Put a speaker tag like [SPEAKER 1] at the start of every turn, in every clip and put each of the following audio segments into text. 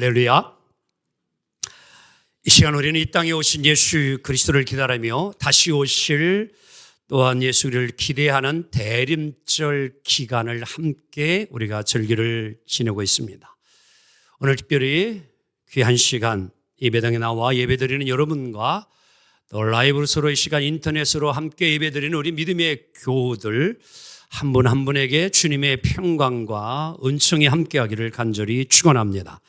[SPEAKER 1] 할렐루야. 이 시간 우리는 이 땅에 오신 예수 그리스도를 기다리며 다시 오실 또한 예수를 기대하는 대림절 기간을 함께 우리가 절기를 지내고 있습니다. 오늘 특별히 귀한 시간 예배당에 나와 예배드리는 여러분과 또 라이브로 서로 이 시간 인터넷으로 함께 예배드리는 우리 믿음의 교우들 한 분 한 분에게 주님의 평강과 은총이 함께하기를 간절히 축원합니다.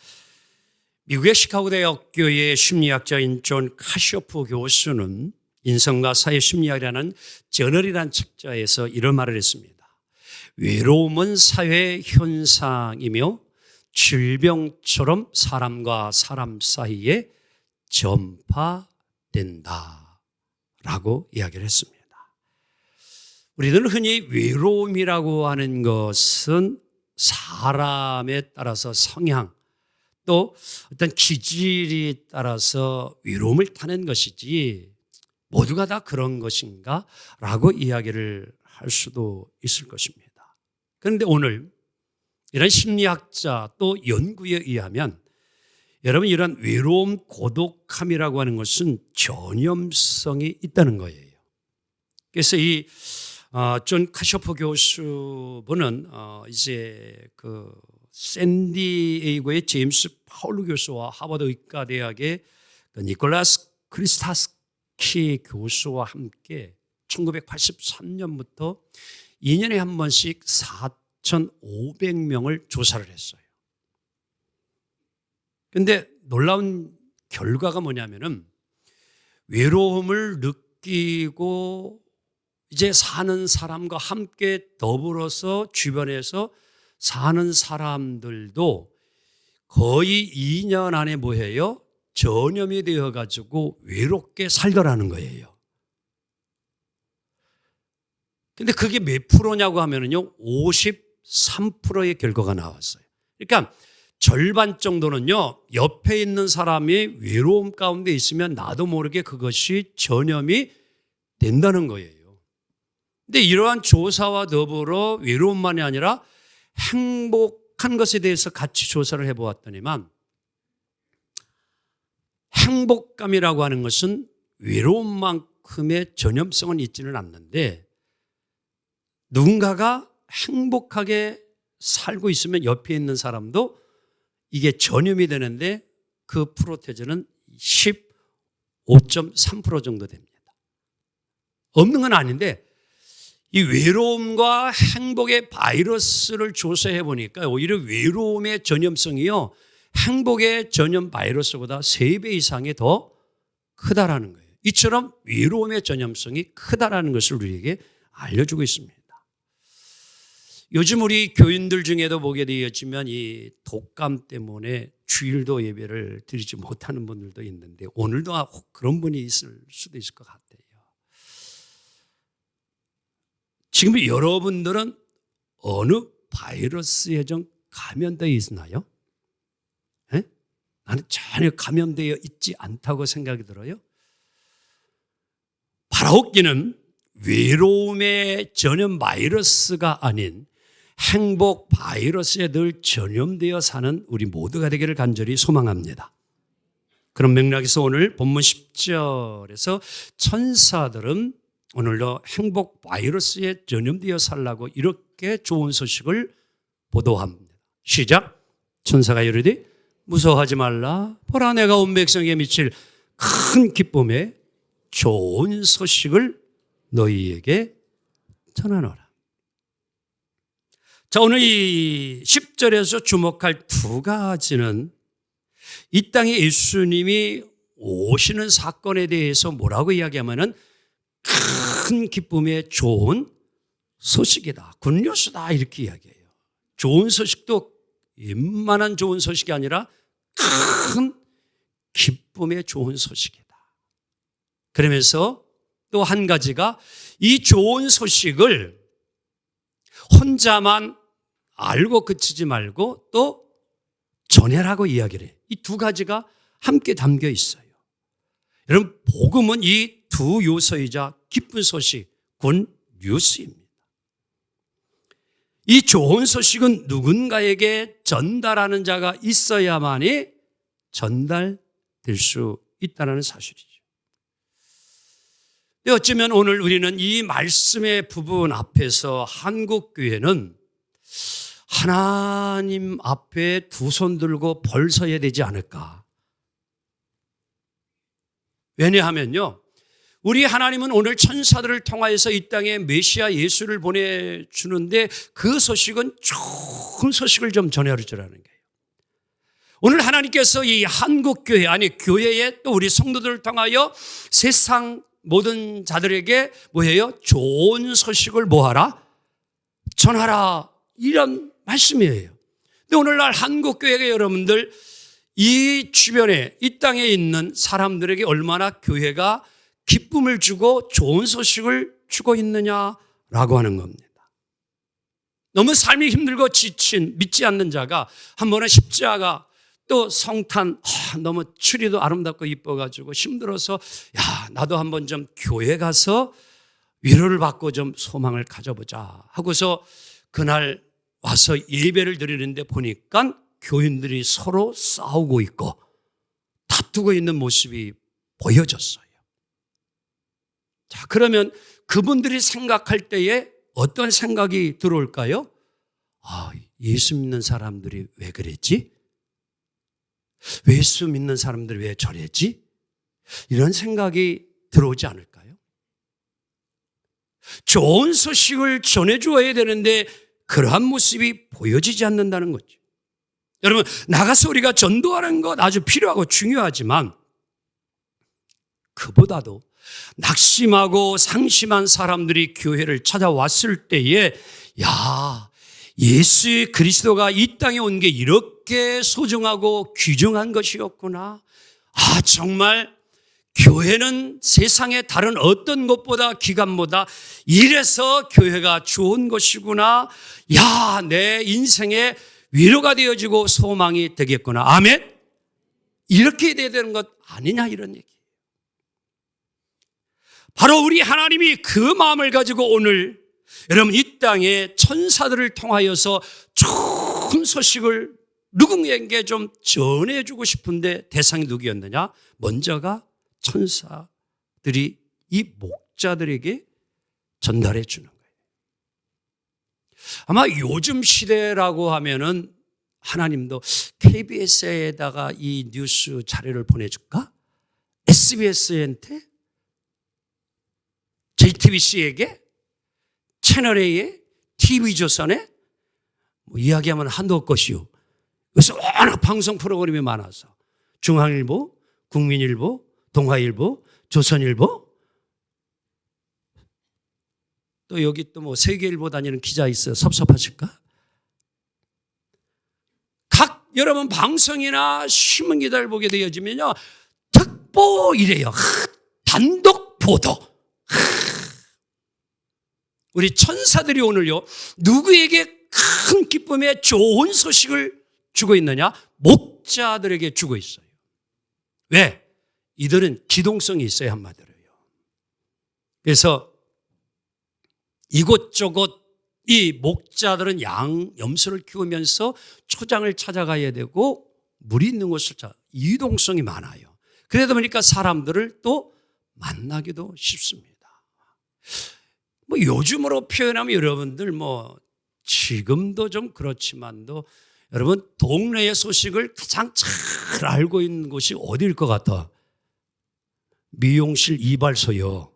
[SPEAKER 1] 미국의 시카고 대학교의 심리학자인 존 카시오프 교수는 인성과 사회 심리학이라는 저널이라는 책자에서 이런 말을 했습니다. 외로움은 사회 현상이며 질병처럼 사람과 사람 사이에 전파된다라고 이야기를 했습니다. 우리들은 흔히 외로움이라고 하는 것은 사람에 따라서 성향 또 어떤 기질이 따라서 외로움을 타는 것이지 모두가 다 그런 것인가 라고 이야기를 할 수도 있을 것입니다. 그런데 오늘 이런 심리학자 또 연구에 의하면 여러분 이런 외로움, 고독함이라고 하는 것은 전염성이 있다는 거예요. 그래서 이 존 카쇼프 교수분은 이제 그 샌디에이고의 제임스 파울루 교수와 하버드 의과대학의 니콜라스 크리스타스키 교수와 함께 1983년부터 2년에 한 번씩 4,500명을 조사를 했어요. 그런데 놀라운 결과가 뭐냐면은 외로움을 느끼고 이제 사는 사람과 함께 더불어서 주변에서 사는 사람들도 거의 2년 안에 뭐예요? 전염이 되어가지고 외롭게 살더라는 거예요. 근데 그게 몇 프로냐고 하면은요, 53%의 결과가 나왔어요. 그러니까 절반 정도는요, 옆에 있는 사람이 외로움 가운데 있으면 나도 모르게 그것이 전염이 된다는 거예요. 근데 이러한 조사와 더불어 외로움만이 아니라 행복한 것에 대해서 같이 조사를 해보았더니만 행복감이라고 하는 것은 외로움만큼의 전염성은 있지는 않는데 누군가가 행복하게 살고 있으면 옆에 있는 사람도 이게 전염이 되는데 그 프로테즈는 15.3% 정도 됩니다. 없는 건 아닌데 이 외로움과 행복의 바이러스를 조사해 보니까 오히려 외로움의 전염성이요 행복의 전염 바이러스보다 3배 이상이 더 크다라는 거예요. 이처럼 외로움의 전염성이 크다라는 것을 우리에게 알려주고 있습니다. 요즘 우리 교인들 중에도 보게 되었지만 이 독감 때문에 주일도 예배를 드리지 못하는 분들도 있는데 오늘도 혹 그런 분이 있을 수도 있을 것 같아요. 지금 여러분들은 어느 바이러스에 좀 감염되어 있나요? 네? 나는 전혀 감염되어 있지 않다고 생각이 들어요. 바라옵기는 외로움의 전염 바이러스가 아닌 행복 바이러스에 늘 전염되어 사는 우리 모두가 되기를 간절히 소망합니다. 그런 맥락에서 오늘 본문 10절에서 천사들은 오늘도 행복 바이러스에 전염되어 살라고 이렇게 좋은 소식을 보도합니다. 시작. 천사가 이르되 무서워하지 말라. 보라 내가 온 백성에게 미칠 큰 기쁨에 좋은 소식을 너희에게 전하노라. 자, 오늘 이 10절에서 주목할 두 가지는 이 땅에 예수님이 오시는 사건에 대해서 뭐라고 이야기하면은 큰 기쁨의 좋은 소식이다. 굿뉴스다 이렇게 이야기해요. 좋은 소식도 웬만한 좋은 소식이 아니라 큰 기쁨의 좋은 소식이다. 그러면서 또 한 가지가 이 좋은 소식을 혼자만 알고 그치지 말고 또 전해라고 이야기를 해요. 이 두 가지가 함께 담겨 있어요. 여러분 복음은 이 두 요소이자 기쁜 소식, 굿 뉴스입니다. 이 좋은 소식은 누군가에게 전달하는 자가 있어야만이 전달될 수 있다는 사실이죠. 어쩌면 오늘 우리는 이 말씀의 부분 앞에서 한국교회는 하나님 앞에 두 손 들고 벌 서야 되지 않을까. 왜냐하면요, 우리 하나님은 오늘 천사들을 통하여서 이 땅에 메시아 예수를 보내주는데 그 소식은 좋은 소식을 좀 전해주라는 거예요. 오늘 하나님께서 이 한국교회, 아니 교회에 또 우리 성도들을 통하여 세상 모든 자들에게 뭐예요? 좋은 소식을 뭐하라? 전하라. 이런 말씀이에요. 근데 오늘날 한국교회가 여러분들 이 주변에 이 땅에 있는 사람들에게 얼마나 교회가 기쁨을 주고 좋은 소식을 주고 있느냐라고 하는 겁니다. 너무 삶이 힘들고 지친 믿지 않는 자가 한 번은 십자가 또 성탄 너무 추리도 아름답고 이뻐가지고 힘들어서 야 나도 한번 좀 교회 가서 위로를 받고 좀 소망을 가져보자 하고서 그날 와서 예배를 드리는데 보니까 교인들이 서로 싸우고 있고 다투고 있는 모습이 보여졌어요. 자, 그러면 그분들이 생각할 때에 어떤 생각이 들어올까요? 아, 예수 믿는 사람들이 왜 그랬지? 왜 예수 믿는 사람들이 왜 저랬지? 이런 생각이 들어오지 않을까요? 좋은 소식을 전해줘야 되는데 그러한 모습이 보여지지 않는다는 거죠. 여러분, 나가서 우리가 전도하는 것 아주 필요하고 중요하지만 그보다도 낙심하고 상심한 사람들이 교회를 찾아왔을 때에 야, 예수 그리스도가 이 땅에 온 게 이렇게 소중하고 귀중한 것이었구나. 아, 정말 교회는 세상의 다른 어떤 것보다 기관보다 이래서 교회가 좋은 것이구나. 야, 내 인생의 위로가 되어지고 소망이 되겠구나. 아멘. 이렇게 돼야 되는 것 아니냐 이런 얘기. 바로 우리 하나님이 그 마음을 가지고 오늘 여러분 이 땅에 천사들을 통하여서 좋은 소식을 누군가에게 좀 전해주고 싶은데 대상이 누구였느냐? 먼저가 천사들이 이 목자들에게 전달해 주는 거예요. 아마 요즘 시대라고 하면은 하나님도 KBS에다가 이 뉴스 자료를 보내줄까? SBS한테? JTBC에게? 채널A에? TV조선에? 뭐 이야기하면 한도 없것이요. 그래서 워낙 방송 프로그램이 많아서 중앙일보, 국민일보, 동아일보, 조선일보 또 여기 또 뭐 세계일보 다니는 기자 있어요. 섭섭하실까? 각 여러분 방송이나 신문 기사를 보게 되어지면요. 특보 이래요. 단독 보도. 우리 천사들이 오늘요. 누구에게 큰 기쁨의 좋은 소식을 주고 있느냐? 목자들에게 주고 있어요. 왜? 이들은 기동성이 있어요, 한마디로요. 그래서 이곳저곳 이 목자들은 염소를 키우면서 초장을 찾아가야 되고 물이 있는 곳을 이동성이 많아요. 그러다 보니까 사람들을 또 만나기도 쉽습니다. 뭐 요즘으로 표현하면 여러분들 뭐 지금도 좀 그렇지만도 여러분 동네의 소식을 가장 잘 알고 있는 곳이 어디일 것 같아? 미용실 이발소요.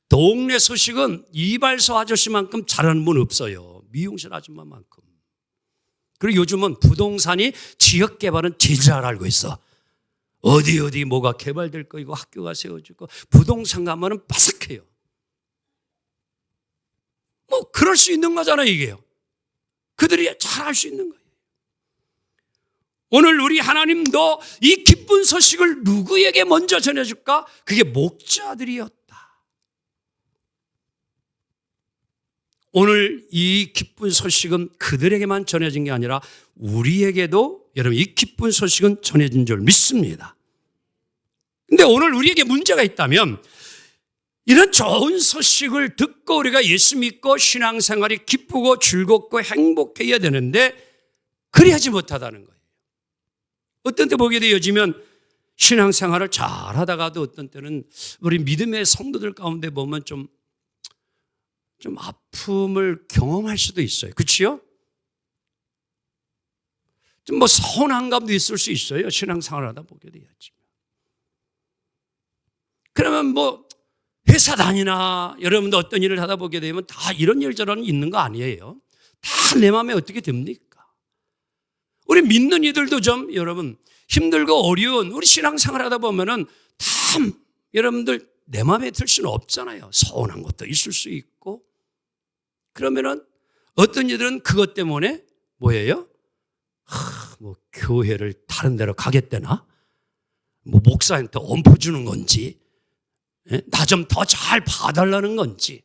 [SPEAKER 1] 동네 소식은 이발소 아저씨만큼 잘하는 분 없어요. 미용실 아줌마만큼. 그리고 요즘은 부동산이 지역 개발은 제일 잘 알고 있어. 어디 뭐가 개발될 거, 이거 학교가 세워질 거, 부동산 가면은 빠삭해요. 뭐 그럴 수 있는 거잖아요, 이게요. 그들이 잘 알 수 있는 거예요. 오늘 우리 하나님도 이 기쁜 소식을 누구에게 먼저 전해줄까? 그게 목자들이었다. 오늘 이 기쁜 소식은 그들에게만 전해진 게 아니라 우리에게도 여러분 이 기쁜 소식은 전해진 줄 믿습니다. 근데 오늘 우리에게 문제가 있다면 이런 좋은 소식을 듣고 우리가 예수 믿고 신앙생활이 기쁘고 즐겁고 행복해야 되는데 그리하지 못하다는 거예요. 어떤 때 보게 되어지면 신앙생활을 잘 하다가도 어떤 때는 우리 믿음의 성도들 가운데 보면 좀 아픔을 경험할 수도 있어요. 그렇지요? 좀 뭐 서운한 감도 있을 수 있어요. 신앙생활을 하다 보게 되어지면. 그러면 뭐 회사 다니나 여러분도 어떤 일을 하다 보게 되면 다 이런 일저런 있는 거 아니에요. 다 내 마음에 어떻게 됩니까? 우리 믿는 이들도 좀 여러분 힘들고 어려운 우리 신앙생활 하다 보면은 다 여러분들 내 마음에 들 수는 없잖아요. 서운한 것도 있을 수 있고. 그러면은 어떤 이들은 그것 때문에 뭐예요? 뭐 교회를 다른 데로 가겠대나? 뭐 목사한테 엄포 주는 건지, 나 좀 더 잘 봐달라는 건지.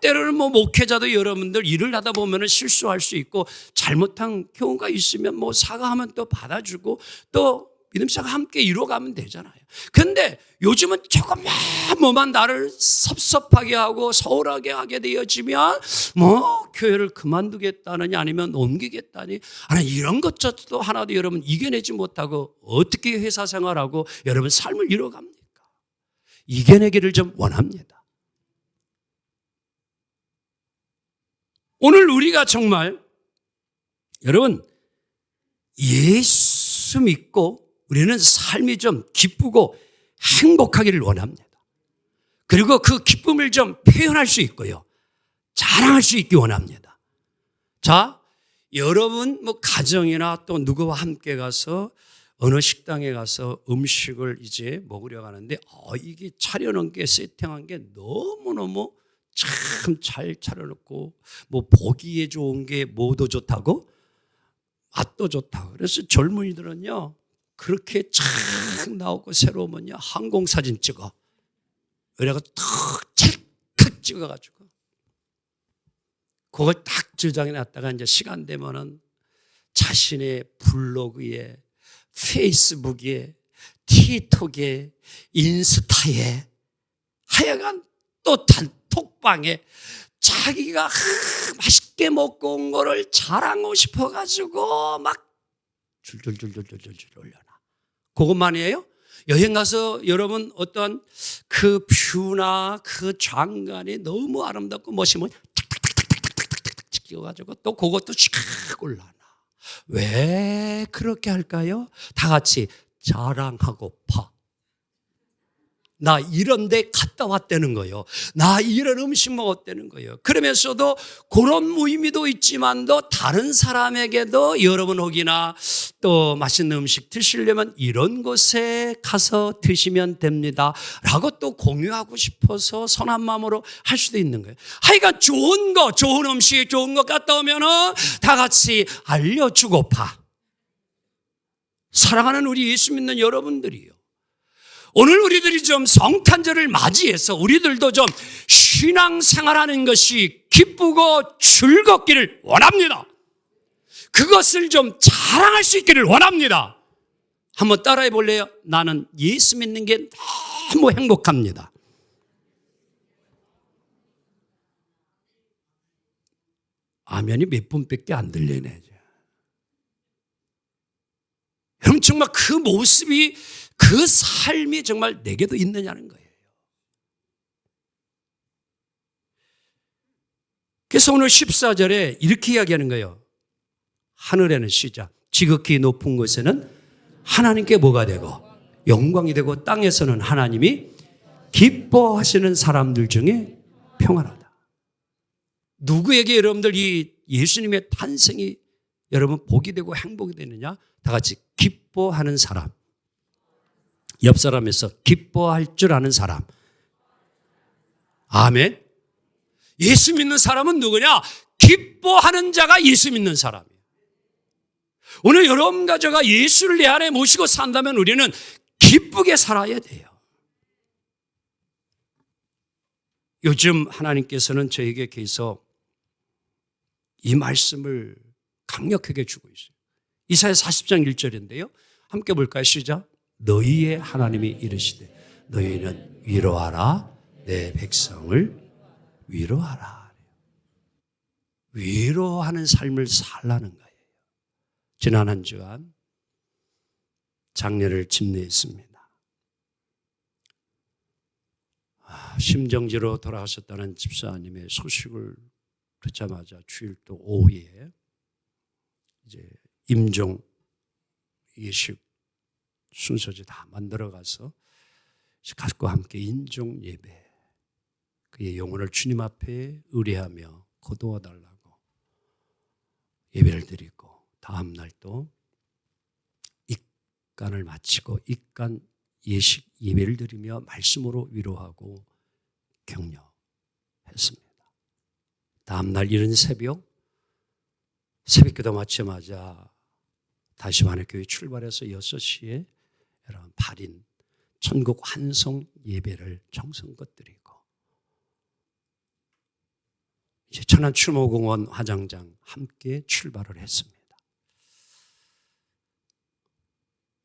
[SPEAKER 1] 때로는 뭐 목회자도 여러분들 일을 하다 보면 실수할 수 있고 잘못한 경우가 있으면 뭐 사과하면 또 받아주고 또 믿음생활 함께 이뤄가면 되잖아요. 그런데 요즘은 조금만 뭐만 나를 섭섭하게 하고 소홀하게 하게 되어지면 뭐 교회를 그만두겠다느니 아니면 옮기겠다니 아니 이런 것조차도 하나도 여러분 이겨내지 못하고 어떻게 회사 생활하고 여러분 삶을 이뤄갑니까? 이겨내기를 좀 원합니다. 오늘 우리가 정말 여러분 예수 믿고 우리는 삶이 좀 기쁘고 행복하기를 원합니다. 그리고 그 기쁨을 좀 표현할 수 있고요. 자랑할 수 있기 원합니다. 자, 여러분 뭐 가정이나 또 누구와 함께 가서 어느 식당에 가서 음식을 이제 먹으려 가는데 이게 차려놓은 게 세팅한 게 너무너무 참 잘 차려놓고 뭐 보기에 좋은 게 뭐도 좋다고 맛도 좋다고 그래서 젊은이들은요 그렇게 쫙 나오고 새로우면요 항공사진 찍어 그래가지고 탁 찰칵 찍어가지고 그걸 딱 저장해 놨다가 이제 시간 되면은 자신의 블로그에 페이스북에 틱톡에 인스타에 하여간 또 단톡방에 자기가 맛있게 먹고 온 거를 자랑하고 싶어가지고 막 줄줄줄줄줄줄 올려놔. 그것만이에요? 여행 가서 여러분 어떤 그 뷰나 그 장관이 너무 아름답고 멋있으면 탁탁탁탁탁탁탁 찍어가지고 또 그것도 쫙 올라놔. 왜 그렇게 할까요? 다 같이 자랑하고파. 나 이런 데 갔다 왔다는 거예요. 나 이런 음식 먹었다는 거예요. 그러면서도 그런 무의미도 있지만도 다른 사람에게도 여러분 혹이나 또 맛있는 음식 드시려면 이런 곳에 가서 드시면 됩니다 라고 또 공유하고 싶어서 선한 마음으로 할 수도 있는 거예요. 하여간 좋은 거, 좋은 음식, 좋은 것 갔다 오면은 다 같이 알려주고파. 사랑하는 우리 예수 믿는 여러분들이요. 오늘 우리들이 좀 성탄절을 맞이해서 우리들도 좀 신앙생활하는 것이 기쁘고 즐겁기를 원합니다. 그것을 좀 자랑할 수 있기를 원합니다. 한번 따라해 볼래요? 나는 예수 믿는 게 너무 행복합니다. 아멘이 몇 분밖에 안 들리네. 여러분 정말 그 모습이 그 삶이 정말 내게도 있느냐는 거예요. 그래서 오늘 14절에 이렇게 이야기하는 거예요. 하늘에는 시작 지극히 높은 곳에는 하나님께 뭐가 되고 영광이 되고 땅에서는 하나님이 기뻐하시는 사람들 중에 평안하다. 누구에게 여러분들 이 예수님의 탄생이 여러분 복이 되고 행복이 되느냐? 다 같이 기뻐하는 사람. 옆 사람에서 기뻐할 줄 아는 사람. 아멘. 예수 믿는 사람은 누구냐? 기뻐하는 자가 예수 믿는 사람이에요. 오늘 여러분과 제가 예수를 내 안에 모시고 산다면 우리는 기쁘게 살아야 돼요. 요즘 하나님께서는 저에게 계속 이 말씀을 강력하게 주고 있어요. 이사야 40장 1절인데요. 함께 볼까요? 시작. 너희의 하나님이 이르시되 너희는 위로하라 내 백성을 위로하라. 위로하는 삶을 살라는 거예요. 지난 한 주간 장례를 집례했습니다. 심정지로 돌아가셨다는 집사님의 소식을 듣자마자 주일도 오후에 이제 임종 예식 순서지 다 만들어가서 가족과 함께 인종 예배, 그의 영혼을 주님 앞에 의뢰하며 거두어달라고 예배를 드리고, 다음 날 또 입간을 마치고 입간 예식 예배를 드리며 말씀으로 위로하고 격려했습니다. 다음 날 이른 새벽기도 마치자마자 다시 만회교회 출발해서 6시에 여러분 발인 천국 환송 예배를 정성껏 드리고, 이제 천안 추모공원 화장장 함께 출발을 했습니다.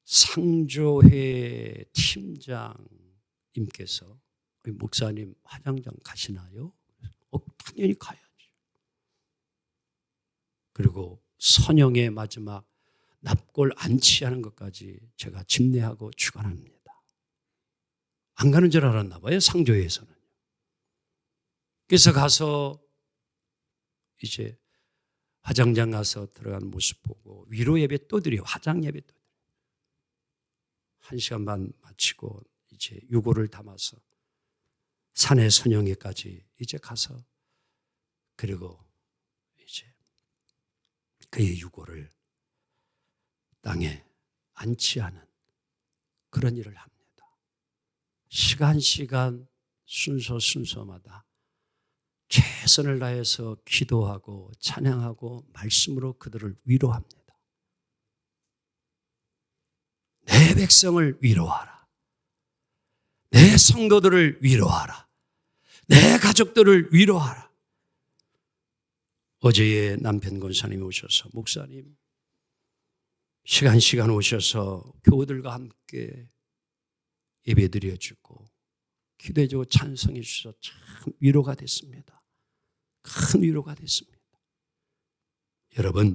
[SPEAKER 1] 상조회 팀장님께서 목사님 화장장 가시나요? 당연히 가야지. 그리고 선영의 마지막 납골 안치하는 것까지 제가 집례하고 주관합니다. 안 가는 줄 알았나 봐요, 상조회에서는. 그래서 가서 이제 화장장 가서 들어간 모습 보고 위로 예배 또 드려요. 화장 예배 또 드려요. 1시간 반 마치고 이제 유고를 담아서 산의 선영회까지 이제 가서, 그리고 이제 그의 유고를 땅에 안치하는 그런 일을 합니다. 시간 순서마다 최선을 다해서 기도하고 찬양하고 말씀으로 그들을 위로합니다. 내 백성을 위로하라. 내 성도들을 위로하라. 내 가족들을 위로하라. 어제의 남편 권사님이 오셔서, 목사님 시간 오셔서 교우들과 함께 예배드려주고 기도해주고 찬성해 주셔서 참 위로가 됐습니다. 큰 위로가 됐습니다. 여러분,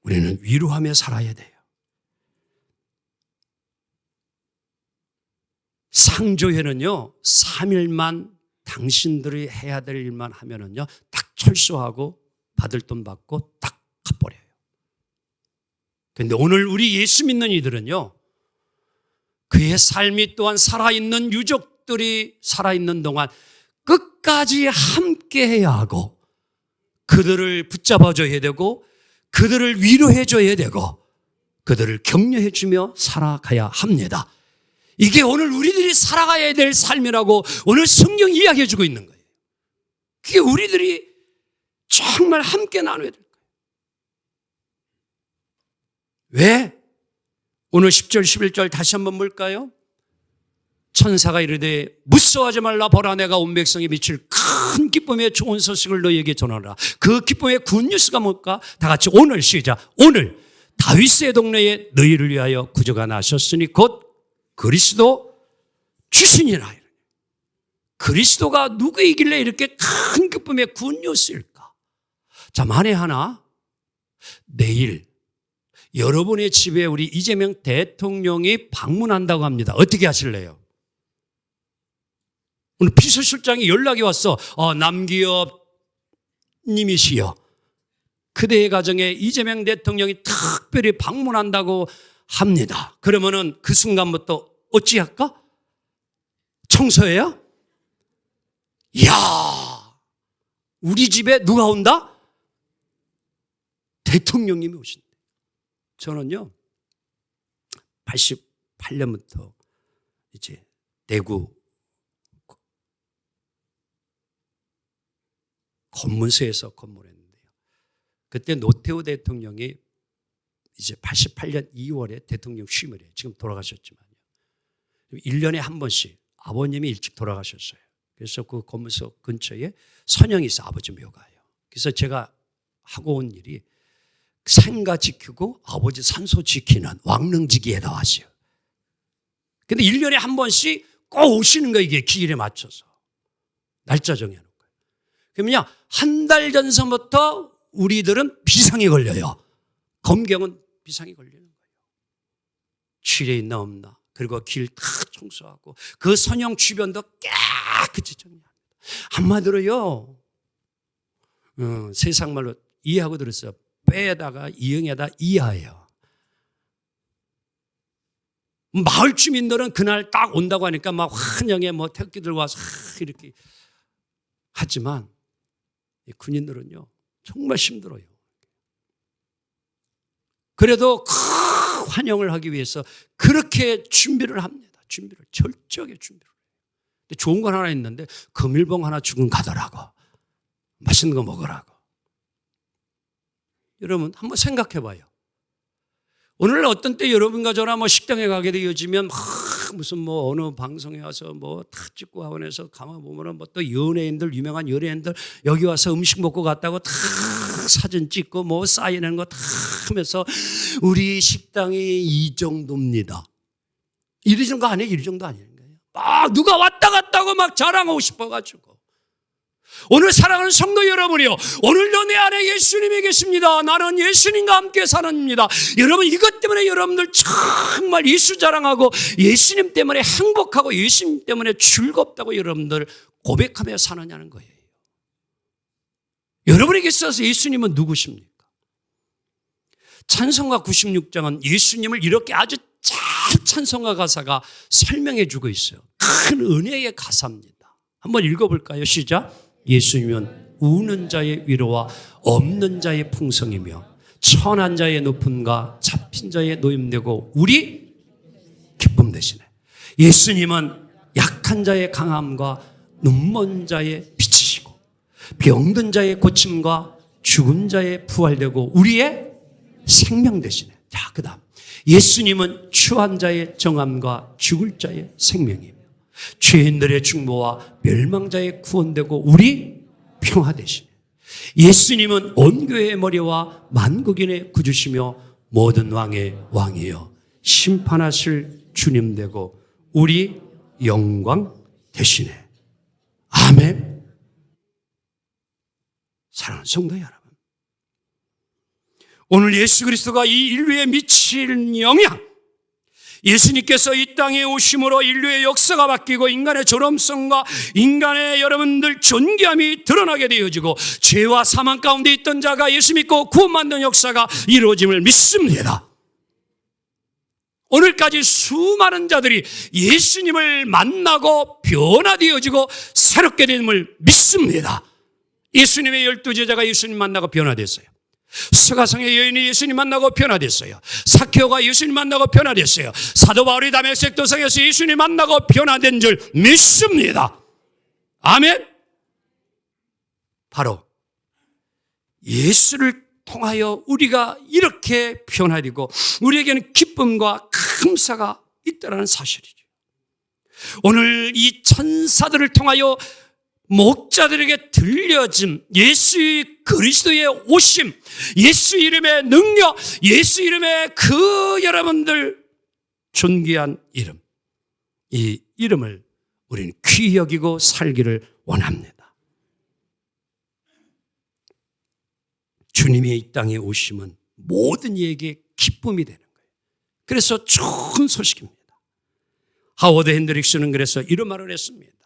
[SPEAKER 1] 우리는 위로하며 살아야 돼요. 상조회는요, 3일만 당신들이 해야 될 일만 하면은요, 딱 철수하고 받을 돈 받고 딱 가버려요. 그런데 오늘 우리 예수 믿는 이들은요, 그의 삶이 또한 살아있는 유족들이 살아있는 동안 끝까지 함께 해야 하고, 그들을 붙잡아줘야 되고, 그들을 위로해줘야 되고, 그들을 격려해주며 살아가야 합니다. 이게 오늘 우리들이 살아가야 될 삶이라고 오늘 성경이 이야기해주고 있는 거예요. 그게 우리들이 정말 함께 나눠야 될 거예요. 왜? 오늘 10절 11절 다시 한번 볼까요? 천사가 이르되 무서워하지 말라. 보라, 내가 온 백성에 미칠 큰 기쁨의 좋은 소식을 너희에게 전하라. 그 기쁨의 굿뉴스가 뭘까? 다 같이 오늘 시작. 오늘 다윗의 동네에 너희를 위하여 구주가 나셨으니 곧 그리스도 주시니라. 그리스도가 누구이길래 이렇게 큰 기쁨의 굿뉴스일까? 자, 만에 하나 내일 여러분의 집에 우리 이재명 대통령이 방문한다고 합니다. 어떻게 하실래요? 오늘 비서실장이 연락이 왔어. 남기업 님이시여, 그대의 가정에 이재명 대통령이 특별히 방문한다고 합니다. 그러면은 그 순간부터 어찌할까? 청소해요? 이야, 우리 집에 누가 온다? 대통령님이 오신다. 저는요, 88년부터 이제 대구 검문소에서 건물했는데요. 그때 노태우 대통령이 이제 88년 2월에 대통령 취임을 해요. 지금 돌아가셨지만요. 1년에 한 번씩 아버님이 일찍 돌아가셨어요. 그래서 그 검문소 근처에 선영이 있어, 아버지 묘가요. 그래서 제가 하고 온 일이 생가 지키고 아버지 산소 지키는 왕릉지기에다 왔어요. 근데 1년에 한 번씩 꼭 오시는 거예요. 이게 기일에 맞춰서. 날짜 정해놓은 거예요. 그러면요, 한 달 전서부터 우리들은 비상이 걸려요. 검경은 비상이 걸리는 거예요. 지뢰 있나 없나, 그리고 길 다 청소하고 그 선영 주변도 깨끗이 정리합니다. 한마디로요, 세상 말로 이해하고 들었어요. 빼다가 이응에다 이하예요. 마을 주민들은 그날 딱 온다고 하니까 막 환영에 뭐 태극기 들고 와서 이렇게 하지만 군인들은요 정말 힘들어요. 그래도 그 환영을 하기 위해서 그렇게 준비를 합니다. 철저하게 준비를 해요. 근데 좋은 건 하나 있는데 금일봉 하나 주군 가더라고. 맛있는 거 먹으라고. 여러분 한번 생각해 봐요. 오늘 어떤 때 여러분과 저나 뭐 식당에 가게 되어지면 무슨 뭐 어느 방송에 와서 뭐 다 찍고 학원에서 가만 보면은 뭐 또 연예인들, 유명한 연예인들 여기 와서 음식 먹고 갔다고 다 사진 찍고 뭐 사인하는 거 다 하면서 우리 식당이 이 정도입니다. 이 정도 아니에요? 이 정도 아니에요? 누가 왔다 갔다고 막 자랑하고 싶어가지고. 오늘 사랑하는 성도 여러분이요, 오늘도 내 안에 예수님이 계십니다. 나는 예수님과 함께 사는입니다. 여러분 이것 때문에 여러분들 정말 예수 자랑하고 예수님 때문에 행복하고 예수님 때문에 즐겁다고 여러분들 고백하며 사느냐는 거예요. 여러분에게 있어서 예수님은 누구십니까? 찬송가 96장은 예수님을 이렇게 아주 잘 찬송가 가사가 설명해 주고 있어요. 큰 은혜의 가사입니다. 한번 읽어볼까요? 시작. 예수님은 우는 자의 위로와 없는 자의 풍성이며 천한 자의 높음과 잡힌 자의 노임되고 우리 기쁨 되시네. 예수님은 약한 자의 강함과 눈먼 자의 빛이시고 병든 자의 고침과 죽은 자의 부활되고 우리의 생명 되시네. 자, 그 다음 예수님은 추한 자의 정함과 죽을 자의 생명이며 죄인들의 중보와 멸망자의 구원되고 우리 평화 되시네. 예수님은 온 교회의 머리와 만국인의 구주시며 모든 왕의 왕이여 심판하실 주님 되고 우리 영광 되시네. 아멘. 사랑하는 성도 여러분, 오늘 예수 그리스도가 이 인류에 미칠 영향, 예수님께서 이 땅에 오심으로 인류의 역사가 바뀌고 인간의 존엄성과 인간의 여러분들 존귀함이 드러나게 되어지고 죄와 사망 가운데 있던 자가 예수 믿고 구원받는 역사가 이루어짐을 믿습니다. 오늘까지 수많은 자들이 예수님을 만나고 변화되어지고 새롭게 됨을 믿습니다. 예수님의 12제자가 예수님 만나고 변화됐어요. 스가성의 여인이 예수님 만나고 변화됐어요. 삭개오가 예수님 만나고 변화됐어요. 사도 바울이 다메섹 도상에서 예수님 만나고 변화된 줄 믿습니다. 아멘. 바로 예수를 통하여 우리가 이렇게 변화되고 우리에게는 기쁨과 감사가 있다는 사실이죠. 오늘 이 천사들을 통하여 목자들에게 들려진 예수 그리스도의 오심, 예수 이름의 능력, 예수 이름의 그 여러분들 존귀한 이름, 이 이름을 우리는 귀히 여기고 살기를 원합니다. 주님의 이 땅에 오심은 모든 이에게 기쁨이 되는 거예요. 그래서 좋은 소식입니다. 하워드 핸드릭스는 그래서 이런 말을 했습니다.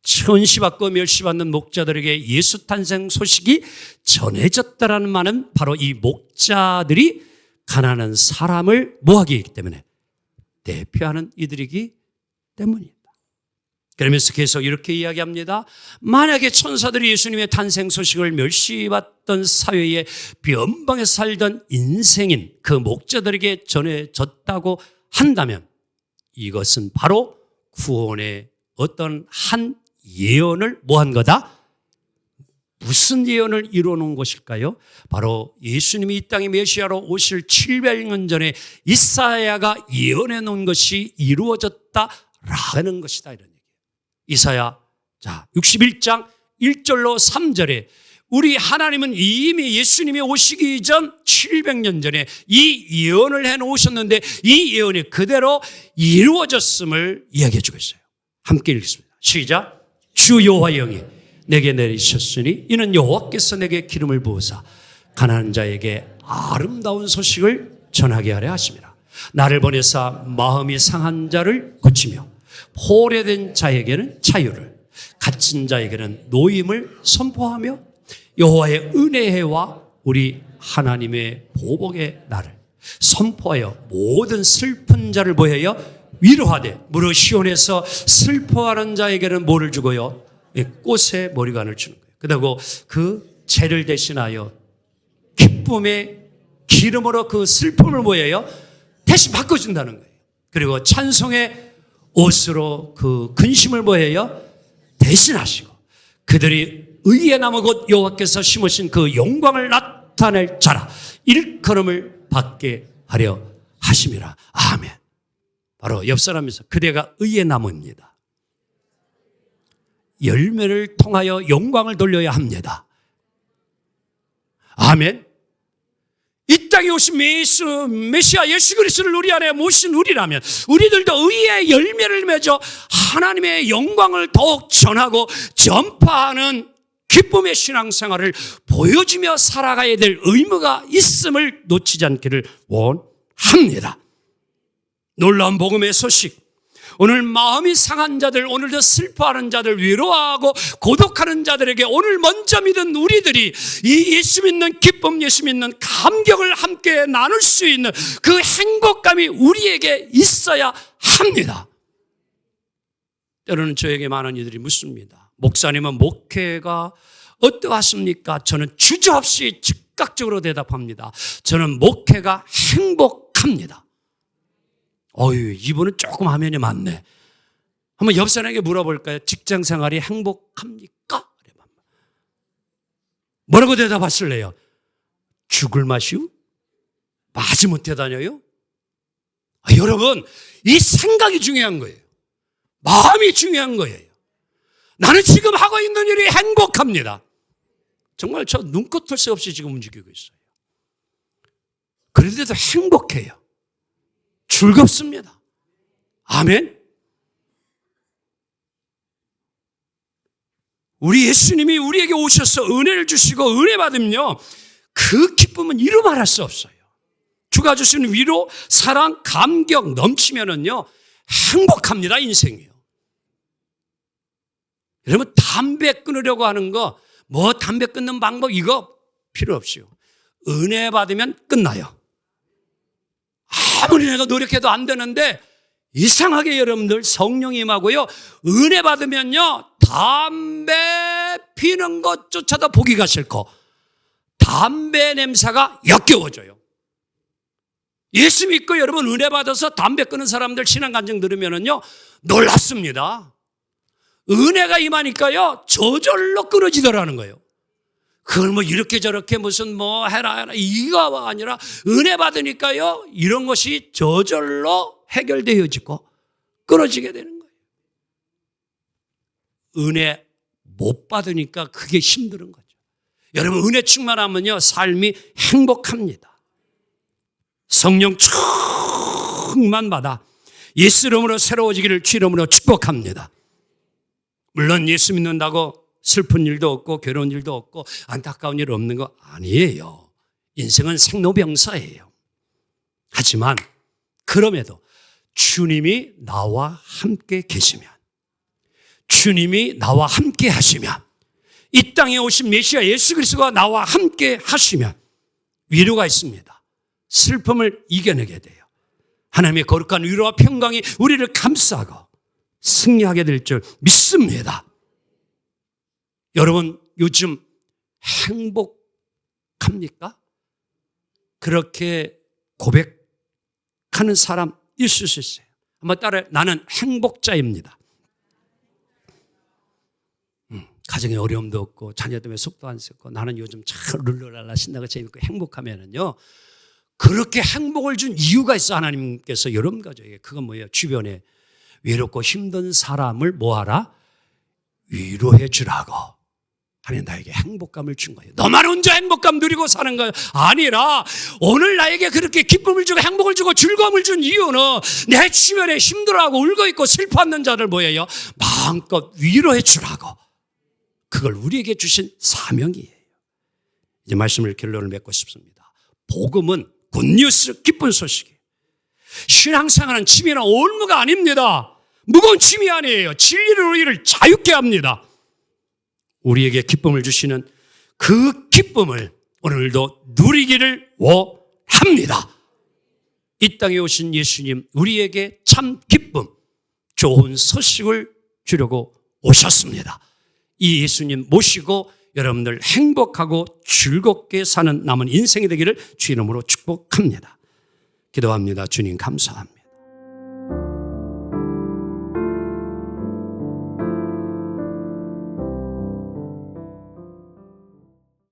[SPEAKER 1] 천시받고 멸시받는 목자들에게 예수 탄생 소식이 전해졌다라는 말은 바로 이 목자들이 가난한 사람을 뭐하기 있기 때문에 대표하는 이들이기 때문이다. 그러면서 계속 이렇게 이야기합니다. 만약에 천사들이 예수님의 탄생 소식을 멸시받던 사회에 변방에 살던 인생인 그 목자들에게 전해졌다고 한다면 이것은 바로 구원의 어떤 한 예언을 뭐한 거다? 무슨 예언을 이루어놓은 것일까요? 바로 예수님이 이 땅에 메시아로 오실 700년 전에 이사야가 예언해 놓은 것이 이루어졌다라는 것이다, 이런 얘기예요. 이사야 61장 1절로 3절에 우리 하나님은 이미 예수님이 오시기 전 700년 전에 이 예언을 해놓으셨는데 이 예언이 그대로 이루어졌음을 이야기해 주고 있어요. 함께 읽겠습니다. 시작. 주 여호와의 영이 내게 내리셨으니 이는 여호와께서 내게 기름을 부으사 가난한 자에게 아름다운 소식을 전하게 하려 하심이라. 나를 보내사 마음이 상한 자를 고치며 포로된 자에게는 자유를, 갇힌 자에게는 노임을 선포하며 여호와의 은혜와 우리 하나님의 보복의 날을 선포하여 모든 슬픈 자를 보여요 위로하되, 무릇 시온에서 슬퍼하는 자에게는 뭐를 주고요? 꽃의 머리관을 주는 거예요. 그리고 그 죄를 대신하여 기쁨의 기름으로 그 슬픔을 뭐예요? 대신 바꿔준다는 거예요. 그리고 찬송의 옷으로 그 근심을 뭐예요? 대신하시고, 그들이 의의 나무 곧 여호와께서 심으신 그 영광을 나타낼 자라 일컬음을 받게 하려 하심이라. 아멘. 바로 옆 사람에서 그대가 의의 나무입니다. 열매를 통하여 영광을 돌려야 합니다. 아멘. 이 땅에 오신 메시아 예수 그리스도를 우리 안에 모신 우리라면 우리들도 의의 열매를 맺어 하나님의 영광을 더욱 전하고 전파하는 기쁨의 신앙생활을 보여주며 살아가야 될 의무가 있음을 놓치지 않기를 원합니다. 놀라운 복음의 소식, 오늘 마음이 상한 자들, 오늘도 슬퍼하는 자들, 위로하고 고독하는 자들에게 오늘 먼저 믿은 우리들이 이 예수 믿는 기쁨, 예수 믿는 감격을 함께 나눌 수 있는 그 행복감이 우리에게 있어야 합니다. 때로는 저에게 많은 이들이 묻습니다. 목사님은 목회가 어떠하십니까? 저는 주저없이 즉각적으로 대답합니다. 저는 목회가 행복합니다. 어휴, 이분은 조금 화면이 많네. 한번 옆 사람에게 물어볼까요? 직장 생활이 행복합니까? 뭐라고 대답하실래요? 죽을 맛이요? 마지못해 다녀요? 여러분, 이 생각이 중요한 거예요. 마음이 중요한 거예요. 나는 지금 하고 있는 일이 행복합니다. 정말 저 눈코 뜰 새 없이 지금 움직이고 있어요. 그런데도 행복해요. 즐겁습니다. 아멘. 우리 예수님이 우리에게 오셔서 은혜를 주시고 은혜 받으면요, 그 기쁨은 이루 말할 수 없어요. 주가 주시는 위로, 사랑, 감격 넘치면은요 행복합니다. 인생이요. 여러분, 담배 끊으려고 하는 거, 뭐 담배 끊는 방법 이거 필요 없이요. 은혜 받으면 끝나요. 아무리 내가 노력해도 안 되는데 이상하게 여러분들 성령이 임하고요, 은혜 받으면요 담배 피는 것조차도 보기가 싫고 담배 냄새가 역겨워져요. 예수 믿고 여러분 은혜 받아서 담배 끊는 사람들 신앙 간증 들으면은요 놀랐습니다. 은혜가 임하니까요 저절로 끊어지더라는 거예요. 그걸 뭐 이렇게 저렇게 무슨 뭐 해라 이거가 아니라 은혜 받으니까요 이런 것이 저절로 해결되어지고 끊어지게 되는 거예요. 은혜 못 받으니까 그게 힘든 거죠. 여러분, 은혜 충만하면요 삶이 행복합니다. 성령 충만 받아 예수 이름으로 새로워지기를 주 이름으로 축복합니다. 물론 예수 믿는다고 슬픈 일도 없고 괴로운 일도 없고 안타까운 일 없는 거 아니에요. 인생은 생로병사예요. 하지만 그럼에도 주님이 나와 함께 계시면, 주님이 나와 함께 하시면, 이 땅에 오신 메시아 예수 그리스도가 나와 함께 하시면 위로가 있습니다. 슬픔을 이겨내게 돼요. 하나님의 거룩한 위로와 평강이 우리를 감싸고 승리하게 될 줄 믿습니다. 여러분, 요즘 행복합니까? 그렇게 고백하는 사람 있을 수 있어요. 한번 따라해. 나는 행복자입니다. 가정에 어려움도 없고 자녀 때문에 속도 안 썩고 나는 요즘 참 룰루랄라 신나고 재밌고 행복하면은요 그렇게 행복을 준 이유가 있어. 하나님께서 여러분 가정에게. 그건 뭐예요? 주변에 외롭고 힘든 사람을 뭐하라? 위로해 주라고. 하나님 나에게 행복감을 준 거예요. 너만 혼자 행복감 누리고 사는 거 아니라 오늘 나에게 그렇게 기쁨을 주고 행복을 주고 즐거움을 준 이유는 내 주변에 힘들어하고 울고 있고 슬퍼하는 자를 뭐예요? 마음껏 위로해 주라고. 그걸 우리에게 주신 사명이에요. 이제 말씀을 결론을 맺고 싶습니다. 복음은 굿뉴스, 기쁜 소식이에요. 신앙생활은 짐이나 올무가 아닙니다. 무거운 짐이 아니에요. 진리로 우리를 자유케 합니다. 우리에게 기쁨을 주시는 그 기쁨을 오늘도 누리기를 원합니다. 이 땅에 오신 예수님, 우리에게 참 기쁨, 좋은 소식을 주려고 오셨습니다. 이 예수님 모시고 여러분들 행복하고 즐겁게 사는 남은 인생이 되기를 주 이름으로 축복합니다. 기도합니다. 주님 감사합니다.